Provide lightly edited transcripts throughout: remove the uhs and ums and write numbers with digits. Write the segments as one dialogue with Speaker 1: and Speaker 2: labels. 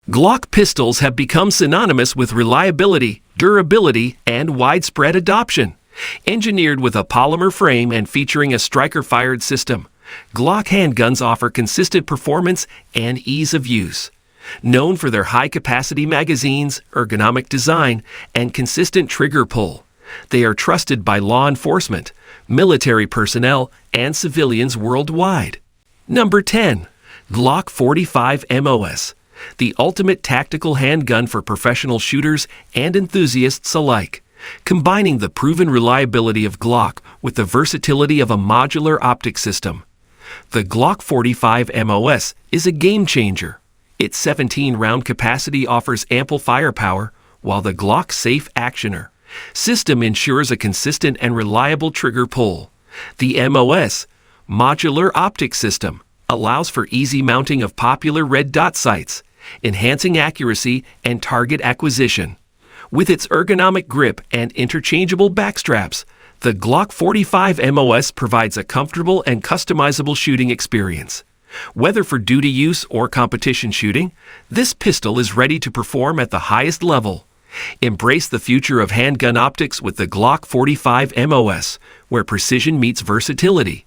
Speaker 1: Glock pistols have become synonymous with reliability, durability, and widespread adoption. Engineered with a polymer frame and featuring a striker-fired system, Glock handguns offer consistent performance and ease of use. Known for their high-capacity magazines, ergonomic design, and consistent trigger pull, they are trusted by law enforcement, military personnel, and civilians worldwide. Number 10. Glock 45 MOS, the ultimate tactical handgun for professional shooters and enthusiasts alike, combining the proven reliability of Glock with the versatility of a modular optic system. The Glock 45 MOS is a game changer. Its 17-round capacity offers ample firepower, while the Glock Safe Actioner system ensures a consistent and reliable trigger pull. The MOS, modular optic system, allows for easy mounting of popular red dot sights, enhancing accuracy and target acquisition. With its ergonomic grip and interchangeable backstraps, the Glock 45 MOS provides a comfortable and customizable shooting experience. Whether for duty use or competition shooting, this pistol is ready to perform at the highest level. Embrace the future of handgun optics with the Glock 45 MOS, where precision meets versatility.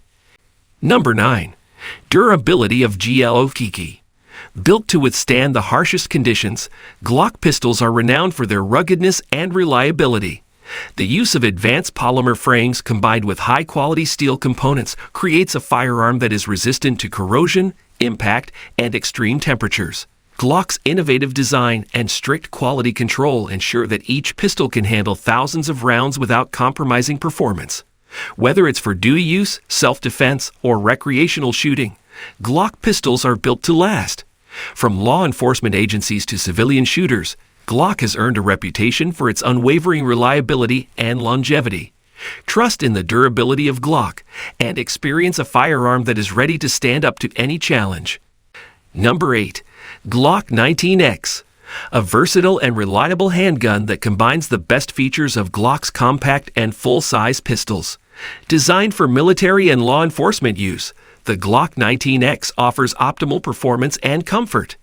Speaker 1: Number 9. Durability of Glock. Built to withstand the harshest conditions, Glock pistols are renowned for their ruggedness and reliability. The use of advanced polymer frames combined with high-quality steel components creates a firearm that is resistant to corrosion, impact, and extreme temperatures. Glock's innovative design and strict quality control ensure that each pistol can handle thousands of rounds without compromising performance. Whether it's for duty use, self-defense, or recreational shooting, Glock pistols are built to last. From law enforcement agencies to civilian shooters, Glock has earned a reputation for its unwavering reliability and longevity. Trust in the durability of Glock and experience a firearm that is ready to stand up to any challenge. Number 8. Glock 19X, a versatile and reliable handgun that combines the best features of Glock's compact and full-size pistols. Designed for military and law enforcement use, the Glock 19X offers optimal performance and comfort.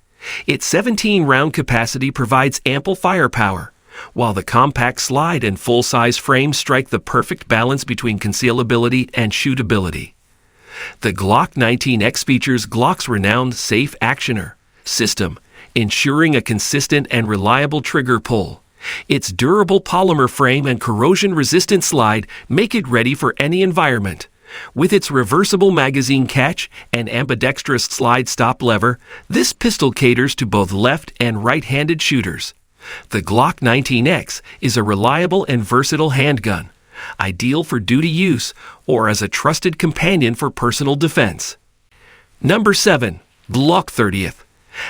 Speaker 1: Its 17-round capacity provides ample firepower, while the compact slide and full-size frame strike the perfect balance between concealability and shootability. The Glock 19X features Glock's renowned Safe Actioner system, ensuring a consistent and reliable trigger pull. Its durable polymer frame and corrosion-resistant slide make it ready for any environment. With its reversible magazine catch and ambidextrous slide-stop lever, this pistol caters to both left and right-handed shooters. The Glock 19X is a reliable and versatile handgun, ideal for duty use or as a trusted companion for personal defense. Number 7. Glock 30th,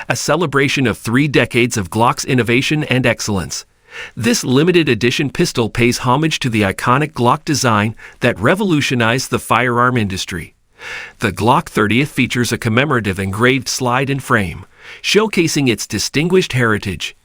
Speaker 1: a celebration of 3 decades of Glock's innovation and excellence. This limited edition pistol pays homage to the iconic Glock design that revolutionized the firearm industry. The Glock 30th features a commemorative engraved slide and frame, showcasing its distinguished heritage.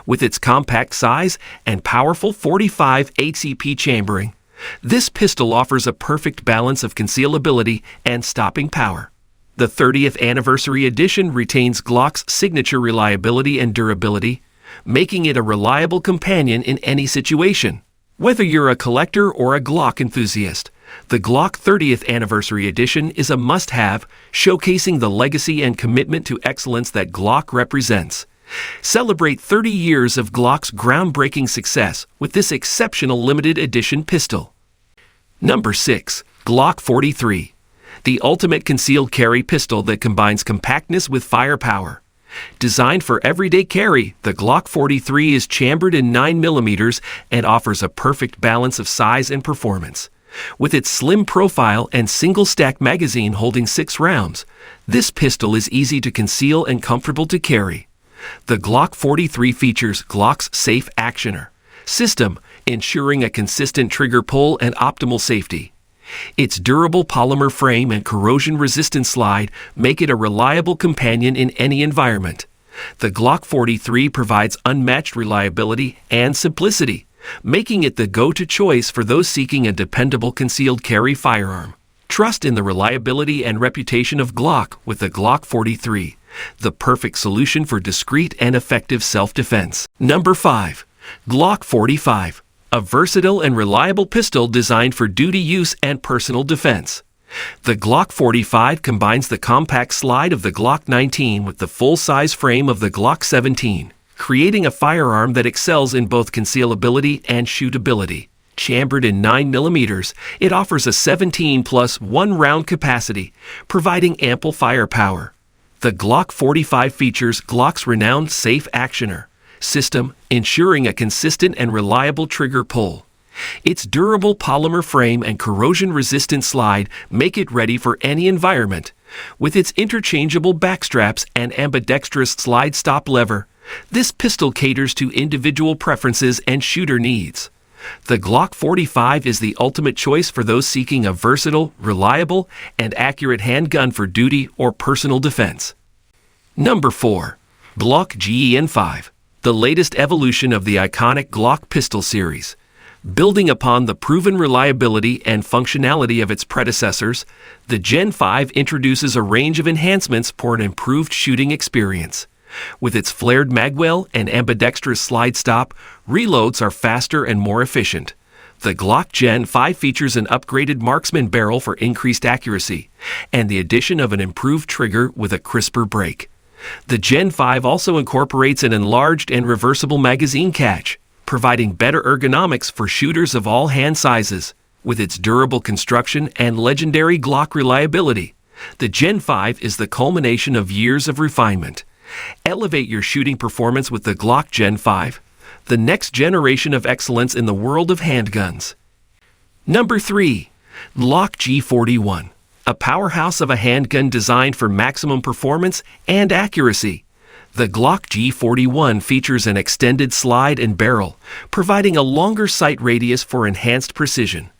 Speaker 1: With its compact size and powerful 45 HCP chambering, this pistol offers a perfect balance of concealability and stopping power. The 30th anniversary edition retains Glock's signature reliability and durability, making it a reliable companion in any situation. Whether you're a collector or a Glock enthusiast, the Glock 30th Anniversary Edition is a must-have, showcasing the legacy and commitment to excellence that Glock represents. Celebrate 30 years of Glock's groundbreaking success with this exceptional limited edition pistol. Number 6. Glock 43, the ultimate concealed carry pistol that combines compactness with firepower. Designed for everyday carry, the Glock 43 is chambered in 9mm and offers a perfect balance of size and performance. With its slim profile and single-stack magazine holding 6 rounds, this pistol is easy to conceal and comfortable to carry. The Glock 43 features Glock's Safe Actioner system, ensuring a consistent trigger pull and optimal safety. Its durable polymer frame and corrosion-resistant slide make it a reliable companion in any environment. The Glock 43 provides unmatched reliability and simplicity, making it the go-to choice for those seeking a dependable concealed carry firearm. Trust in the reliability and reputation of Glock with the Glock 43, the perfect solution for discreet and effective self-defense. Number 5. Glock 45, a versatile and reliable pistol designed for duty use and personal defense. The Glock 45 combines the compact slide of the Glock 19 with the full-size frame of the Glock 17, creating a firearm that excels in both concealability and shootability. Chambered in 9mm, it offers a 17 plus 1 round capacity, providing ample firepower. The Glock 45 features Glock's renowned Safe Actioner system, ensuring a consistent and reliable trigger pull. Its durable polymer frame and corrosion-resistant slide make it ready for any environment. With its interchangeable backstraps and ambidextrous slide stop lever, this pistol caters to individual preferences and shooter needs. The Glock 45 is the ultimate choice for those seeking a versatile, reliable, and accurate handgun for duty or personal defense. Number 4. Glock GEN5, the latest evolution of the iconic Glock pistol series. Building upon the proven reliability and functionality of its predecessors, the Gen 5 introduces a range of enhancements for an improved shooting experience. With its flared magwell and ambidextrous slide stop, reloads are faster and more efficient. The Glock Gen 5 features an upgraded marksman barrel for increased accuracy, and the addition of an improved trigger with a crisper break. The Gen 5 also incorporates an enlarged and reversible magazine catch, providing better ergonomics for shooters of all hand sizes. With its durable construction and legendary Glock reliability, the Gen 5 is the culmination of years of refinement. Elevate your shooting performance with the Glock Gen 5, the next generation of excellence in the world of handguns. Number 3. Glock G41, a powerhouse of a handgun designed for maximum performance and accuracy. The Glock G41 features an extended slide and barrel, providing a longer sight radius for enhanced precision.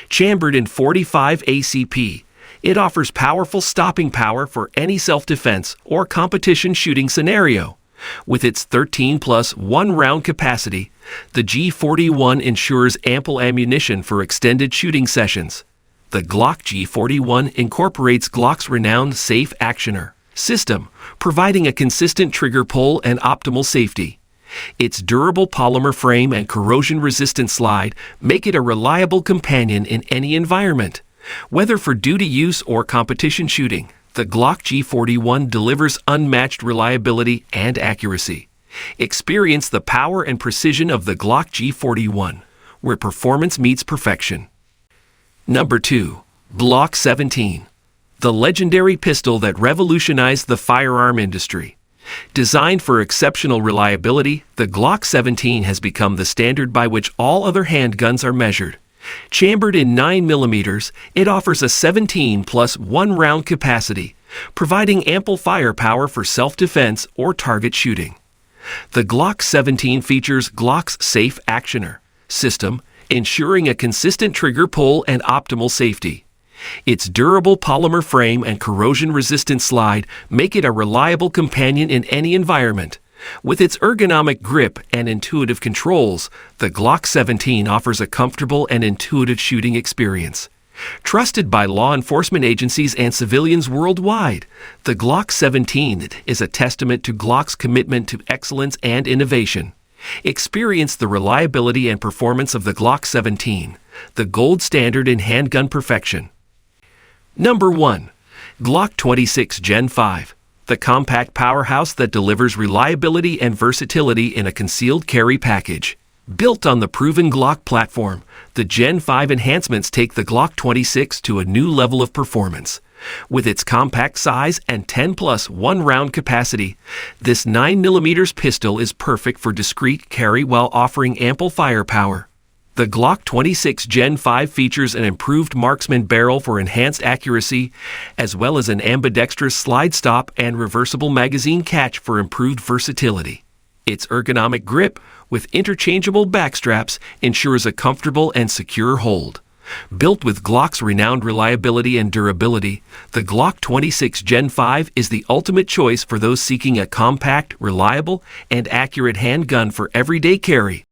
Speaker 1: Chambered in 45 ACP, it offers powerful stopping power for any self-defense or competition shooting scenario. With its 13 plus 1 round capacity, the G41 ensures ample ammunition for extended shooting sessions. The Glock G41 incorporates Glock's renowned Safe Actioner system, providing a consistent trigger pull and optimal safety. Its durable polymer frame and corrosion-resistant slide make it a reliable companion in any environment. Whether for duty use or competition shooting, the Glock G41 delivers unmatched reliability and accuracy. Experience the power and precision of the Glock G41, where performance meets perfection. Number 2. Glock 17, the legendary pistol that revolutionized the firearm industry. Designed for exceptional reliability, the Glock 17 has become the standard by which all other handguns are measured. Chambered in 9mm, it offers a 17 plus 1 round capacity, providing ample firepower for self-defense or target shooting. The Glock 17 features Glock's Safe Actioner system, ensuring a consistent trigger pull and optimal safety. Its durable polymer frame and corrosion-resistant slide make it a reliable companion in any environment. With its ergonomic grip and intuitive controls, the Glock 17 offers a comfortable and intuitive shooting experience. Trusted by law enforcement agencies and civilians worldwide, the Glock 17 is a testament to Glock's commitment to excellence and innovation. Experience the reliability and performance of the Glock 17, the gold standard in handgun perfection. Number 1. Glock 26 Gen 5, the compact powerhouse that delivers reliability and versatility in a concealed carry package. Built on the proven Glock platform, the Gen 5 enhancements take the Glock 26 to a new level of performance. With its compact size and 10 plus 1 round capacity, this 9mm pistol is perfect for discreet carry while offering ample firepower. The Glock 26 Gen 5 features an improved marksman barrel for enhanced accuracy, as well as an ambidextrous slide stop and reversible magazine catch for improved versatility. Its ergonomic grip, with interchangeable backstraps, ensures a comfortable and secure hold. Built with Glock's renowned reliability and durability, the Glock 26 Gen 5 is the ultimate choice for those seeking a compact, reliable, and accurate handgun for everyday carry.